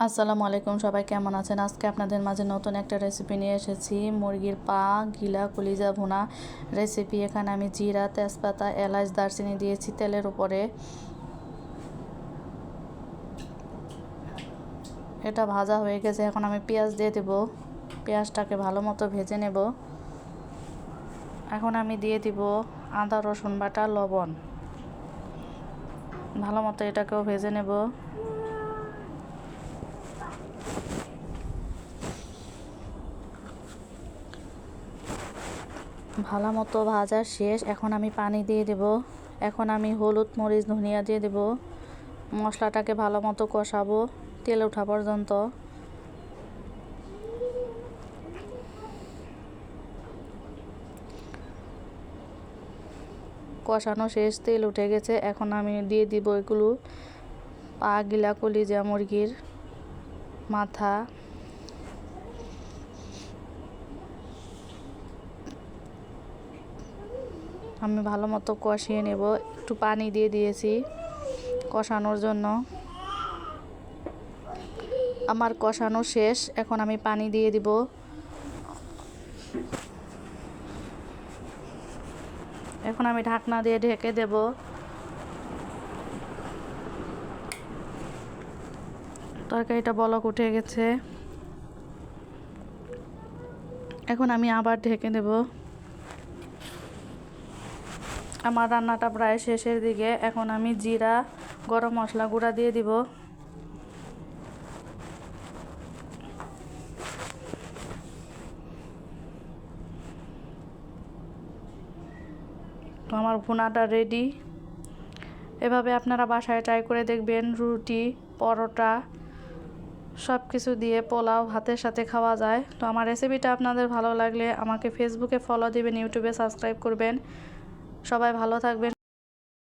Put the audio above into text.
আসসালামু আলাইকুম, সবাই কেমন আছেন? আজকে আপনাদের মাঝে নতুন একটা রেসিপি নিয়ে এসেছি। মুরগির পা গিলা কলিজা ভুনা রেসিপি। এখানে আমি জিরা, তেজপাতা, এলাচ, দারচিনি দিয়েছি তেলের উপরে। এটা ভাজা হয়ে গেছে, এখন আমি পেঁয়াজ দিয়ে দেব। পেঁয়াজটাকে ভালো মতো ভেজে নেব। এখন আমি দিয়ে দিব আদা, রসুন বাটা, লবণ। ভালো মতো এটাকেও ভেজে নেব। ভালো মতো ভাজা শেষ, এখন আমি পানি দিয়ে দেব। এখন আমি হলুদ, মরিচ, ধনিয়া দিয়ে দেব। মশলাটাকে ভালো মতো কষাবো তেল ওঠা পর্যন্ত। কষানো শেষ, তেল উঠে গেছে। এখন আমি দিয়ে দিব এগুলো পা গিলা কলিজা মুরগির মাথা। আমি ভালো মতো কষিয়ে নেব। একটু পানি দিয়ে দিয়েছি কষানোর জন্য। আমার কষানো শেষ, এখন আমি পানি দিয়ে দিব। এখন আমি ঢাকনা দিয়ে ঢেকে দেব। তরকারিটা বলক উঠে গেছে, এখন আমি আবার ঢেকে দেব। আমার রান্নাটা প্রায় শেষের দিকে। এখন আমি জিরা, গরম মশলা গুঁড়া দিয়ে দিব। তো আমার ভুনাটা রেডি। এভাবে আপনারা বাসায় ট্রাই করে দেখবেন। রুটি, পরোটা সব কিছু দিয়ে, পোলাও ভাতের সাথে খাওয়া যায়। তো আমার রেসিপিটা আপনাদের ভালো লাগলে আমাকে ফেসবুকে ফলো দিবেন, ইউটিউবে সাবস্ক্রাইব করবেন। সবাই ভালো থাকবেন।